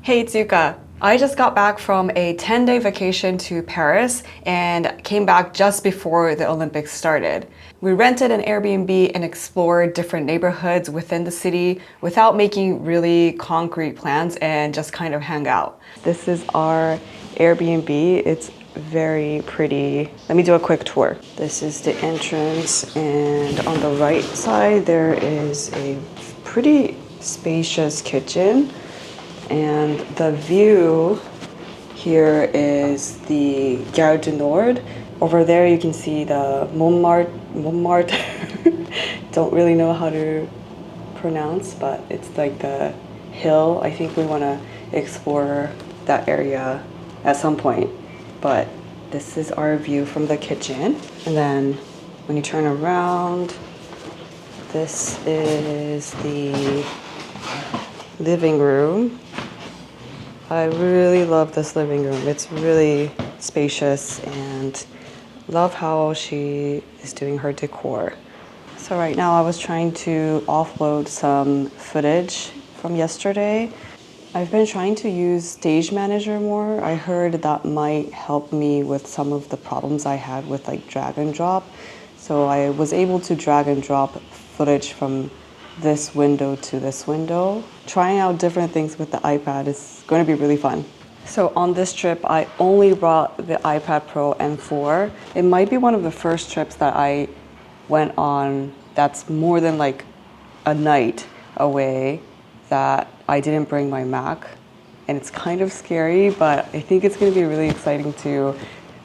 Hey, it's Yuka. I just got back from a 10-day vacation to Paris and came back just before the Olympics started. We rented an Airbnb and explored different neighborhoods within the city without making really concrete plans and just kind of hang out. This is our Airbnb. It's very pretty. Let me do a quick tour. This is the entrance, and on the right side there is a pretty spacious kitchen. And the view here is the Gare du Nord. Over there you can see the Montmartre. Don't really know how to pronounce, but it's like the hill. I think we want to explore that area at some point. But this is our view from the kitchen. And then when you turn around, this is the living room. I really love this living room. It's really spacious and love how she is doing her decor. So right now I was trying to offload some footage from yesterday. I've been trying to use Stage Manager more. I heard that might help me with some of the problems I had with like drag and drop. So I was able to drag and drop footage from this window to this window. Trying out different things with the iPad is going to be really fun. So on this trip, I only brought the iPad Pro M4. It might be one of the first trips that I went on that's more than like a night away that I didn't bring my Mac. And it's kind of scary, but I think it's going to be really exciting to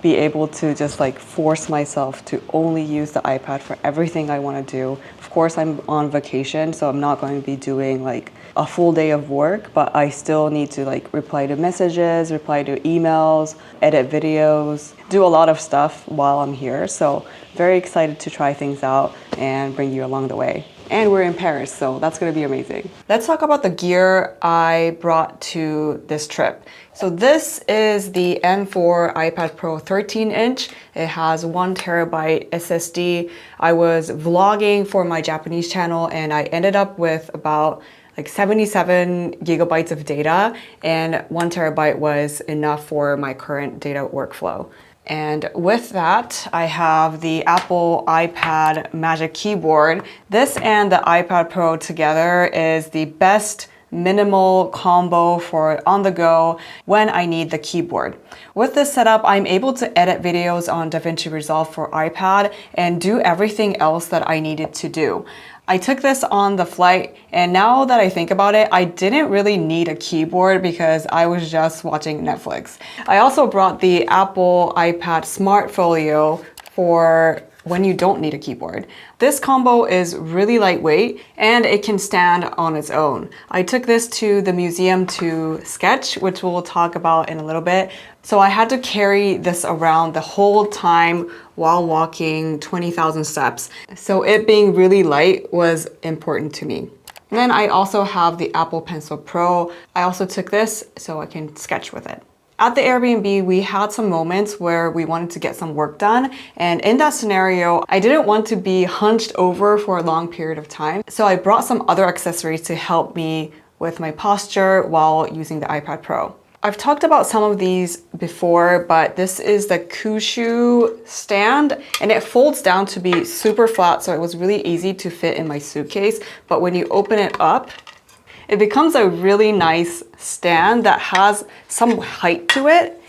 be able to just like force myself to only use the iPad for everything I want to do. Of course, I'm on vacation, so I'm not going to be doing like a full day of work, but I still need to like reply to messages, reply to emails, edit videos, do a lot of stuff while I'm here. So very excited to try things out and bring you along the way. And we're in Paris, so that's gonna be amazing. Let's talk about the gear I brought to this trip. So this is the M4 iPad Pro 13-inch. It has 1 terabyte SSD. I was vlogging for my Japanese channel and I ended up with about like 77 gigabytes of data, and 1 terabyte was enough for my current data workflow. And with that, I have the Apple iPad Magic Keyboard. This and the iPad Pro together is the best minimal combo for on the go when I need the keyboard. With this setup, I'm able to edit videos on DaVinci Resolve for iPad and do everything else that I needed to do. I took this on the flight, and now that I think about it, I didn't really need a keyboard because I was just watching Netflix. I also brought the Apple iPad Smart Folio for when you don't need a keyboard. This combo is really lightweight and it can stand on its own. I took this to the museum to sketch, which we'll talk about in a little bit. So I had to carry this around the whole time while walking 20,000 steps. So it being really light was important to me. And then I also have the Apple Pencil Pro. I also took this so I can sketch with it. At the Airbnb, we had some moments where we wanted to get some work done. And in that scenario, I didn't want to be hunched over for a long period of time. So I brought some other accessories to help me with my posture while using the iPad Pro. I've talked about some of these before, but this is the Kushu stand, and it folds down to be super flat, so it was really easy to fit in my suitcase. But when you open it up, it becomes a really nice stand that has some height to it.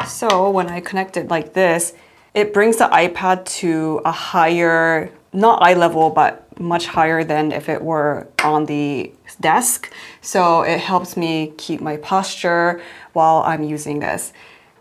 So when I connect it like this, it brings the iPad to a higher, not eye level, but much higher than if it were on the desk. So it helps me keep my posture while I'm using this.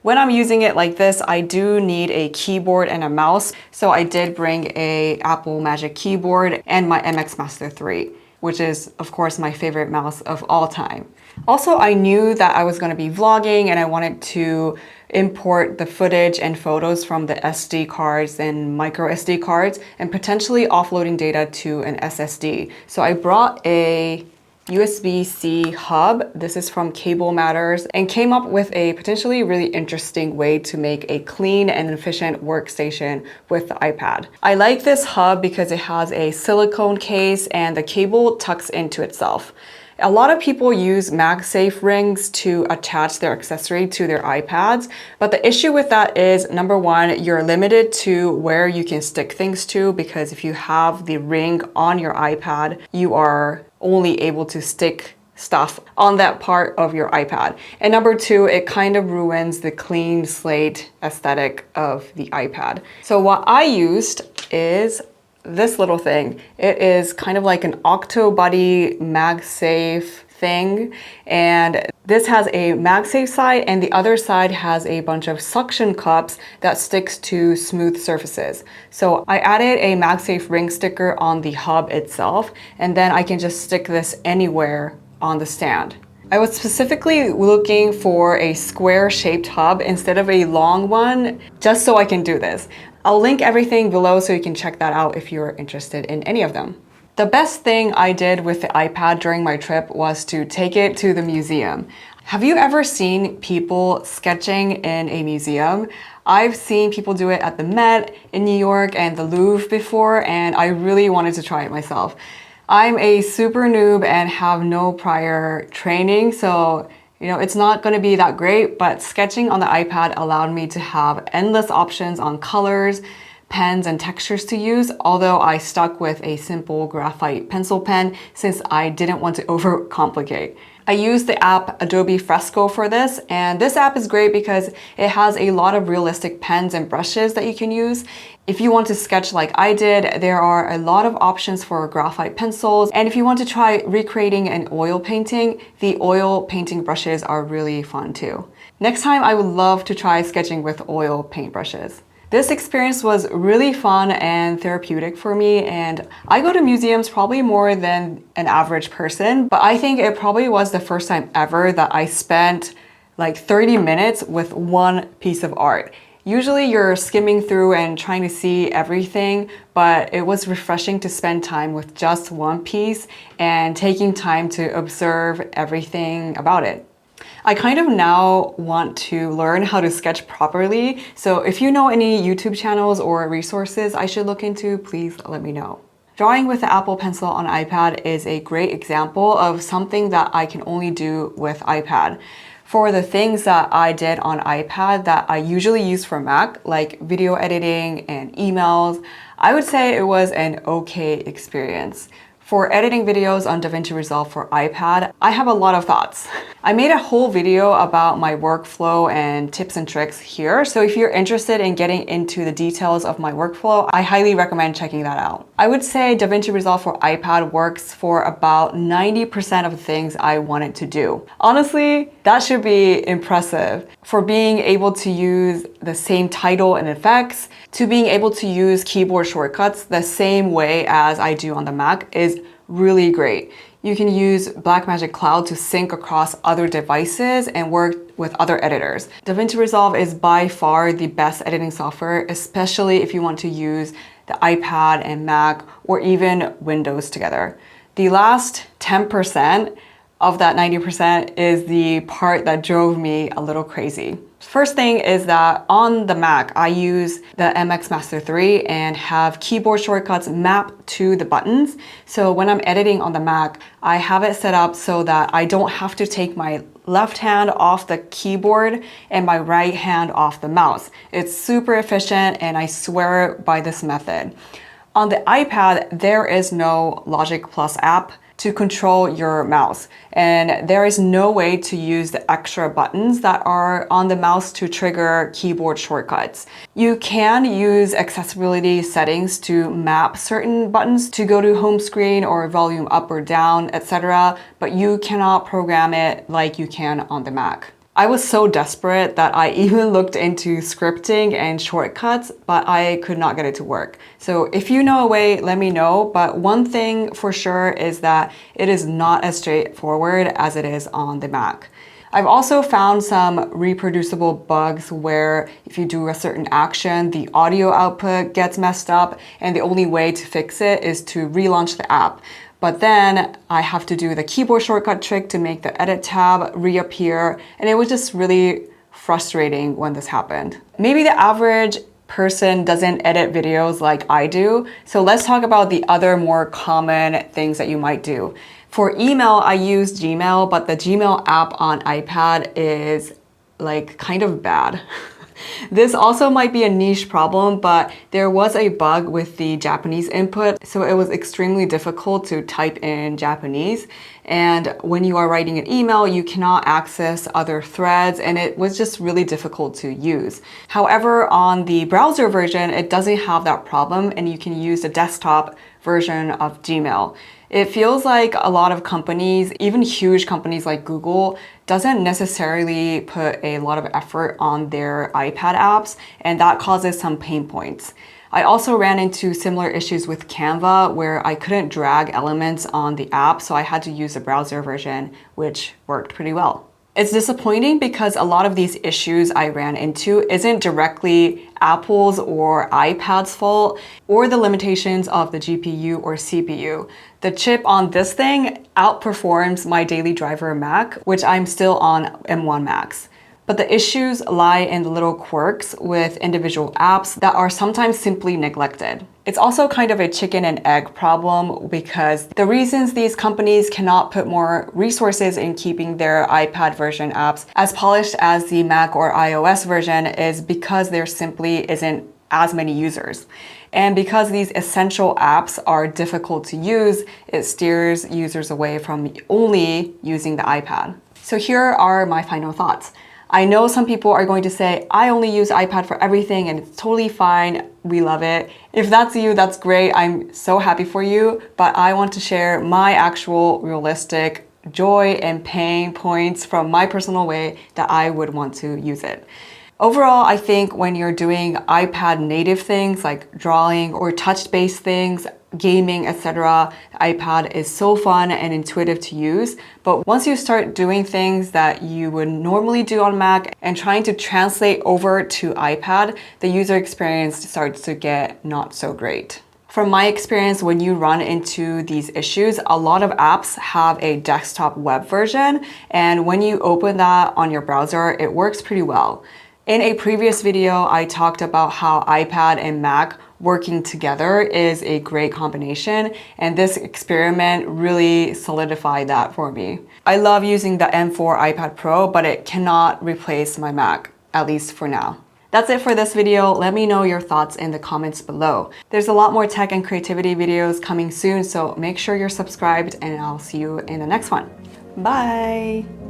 When I'm using it like this, I do need a keyboard and a mouse. So I did bring a Apple Magic Keyboard and my MX Master 3. Which is, of course, my favorite mouse of all time. Also, I knew that I was going to be vlogging and I wanted to import the footage and photos from the SD cards and micro SD cards and potentially offloading data to an SSD. So I brought a USB-C hub. This is from Cable Matters, and came up with a potentially really interesting way to make a clean and efficient workstation with the iPad. I like this hub because it has a silicone case and the cable tucks into itself. A lot of people use MagSafe rings to attach their accessory to their iPads, but the issue with that is, number one, you're limited to where you can stick things to, because if you have the ring on your iPad, you are only able to stick stuff on that part of your iPad. And number two, it kind of ruins the clean slate aesthetic of the iPad. So what I used is this little thing. It is kind of like an Octobuddy MagSafe thing, and this has a MagSafe side and the other side has a bunch of suction cups that sticks to smooth surfaces. So I added a MagSafe ring sticker on the hub itself, and then I can just stick this anywhere on the stand. I was specifically looking for a square shaped hub instead of a long one, just so I can do this. I'll link everything below so you can check that out if you're interested in any of them. The best thing I did with the iPad during my trip was to take it to the museum. Have you ever seen people sketching in a museum? I've seen people do it at the Met in New York and the Louvre before, and I really wanted to try it myself. I'm a super noob and have no prior training, so it's not going to be that great, but sketching on the iPad allowed me to have endless options on colors, pens, and textures to use, although I stuck with a simple graphite pencil pen since I didn't want to overcomplicate. I used the app Adobe Fresco for this, and this app is great because it has a lot of realistic pens and brushes that you can use. If you want to sketch like I did, there are a lot of options for graphite pencils, and if you want to try recreating an oil painting, the oil painting brushes are really fun too. Next time, I would love to try sketching with oil paint brushes. This experience was really fun and therapeutic for me, and I go to museums probably more than an average person, but I think it probably was the first time ever that I spent like 30 minutes with one piece of art. Usually you're skimming through and trying to see everything, but it was refreshing to spend time with just one piece and taking time to observe everything about it. I kind of now want to learn how to sketch properly, so if you know any YouTube channels or resources I should look into, please let me know. Drawing with the Apple Pencil on iPad is a great example of something that I can only do with iPad. For the things that I did on iPad that I usually use for Mac, like video editing and emails, I would say it was an okay experience. For editing videos on DaVinci Resolve for iPad, I have a lot of thoughts. I made a whole video about my workflow and tips and tricks here, so if you're interested in getting into the details of my workflow, I highly recommend checking that out. I would say DaVinci Resolve for iPad works for about 90% of the things I want it to do. Honestly, that should be impressive. For being able to use the same title and effects, to being able to use keyboard shortcuts the same way as I do on the Mac is really great. You can use Blackmagic Cloud to sync across other devices and work with other editors. DaVinci Resolve is by far the best editing software, especially if you want to use the iPad and Mac or even Windows together. The last 10% of that 90% is the part that drove me a little crazy. First thing is that on the Mac, I use the MX Master 3 and have keyboard shortcuts mapped to the buttons. So when I'm editing on the Mac, I have it set up so that I don't have to take my left hand off the keyboard and my right hand off the mouse. It's super efficient, and I swear by this method. On the iPad, there is no Logic Plus app to control your mouse, and there is no way to use the extra buttons that are on the mouse to trigger keyboard shortcuts. You can use accessibility settings to map certain buttons to go to home screen or volume up or down, etc., but you cannot program it like you can on the Mac. I was so desperate that I even looked into scripting and shortcuts, but I could not get it to work. So if you know a way, let me know. But one thing for sure is that it is not as straightforward as it is on the Mac. I've also found some reproducible bugs where if you do a certain action, the audio output gets messed up, and the only way to fix it is to relaunch the app. But then I have to do the keyboard shortcut trick to make the edit tab reappear, and it was just really frustrating when this happened. Maybe the average person doesn't edit videos like I do. So let's talk about the other more common things that you might do. For email, I use Gmail, but the Gmail app on iPad is like kind of bad. This also might be a niche problem, but there was a bug with the Japanese input, so it was extremely difficult to type in Japanese. And when you are writing an email, you cannot access other threads, and it was just really difficult to use. However, on the browser version, it doesn't have that problem, and you can use the desktop version of Gmail. It feels like a lot of companies, even huge companies like Google, doesn't necessarily put a lot of effort on their iPad apps, and that causes some pain points. I also ran into similar issues with Canva where I couldn't drag elements on the app, so I had to use the browser version, which worked pretty well. It's disappointing because a lot of these issues I ran into isn't directly Apple's or iPad's fault or the limitations of the GPU or CPU. The chip on this thing outperforms my daily driver Mac, which I'm still on M1 Max. But the issues lie in the little quirks with individual apps that are sometimes simply neglected. It's also kind of a chicken and egg problem because the reasons these companies cannot put more resources in keeping their iPad version apps as polished as the Mac or iOS version is because there simply isn't as many users. And because these essential apps are difficult to use, it steers users away from only using the iPad. So here are my final thoughts. I know some people are going to say, I only use iPad for everything and it's totally fine. We love it. If that's you, that's great. I'm so happy for you. But I want to share my actual realistic joy and pain points from my personal way that I would want to use it. Overall, I think when you're doing iPad native things like drawing or touch-based things, gaming, etc., the iPad is so fun and intuitive to use. But once you start doing things that you would normally do on Mac and trying to translate over to iPad, the user experience starts to get not so great. From my experience, when you run into these issues, a lot of apps have a desktop web version, and when you open that on your browser, it works pretty well. In a previous video, I talked about how iPad and Mac working together is a great combination, and this experiment really solidified that for me. I love using the M4 iPad Pro, but it cannot replace my Mac, at least for now. That's it for this video. Let me know your thoughts in the comments below. There's a lot more tech and creativity videos coming soon, so make sure you're subscribed, and I'll see you in the next one. Bye!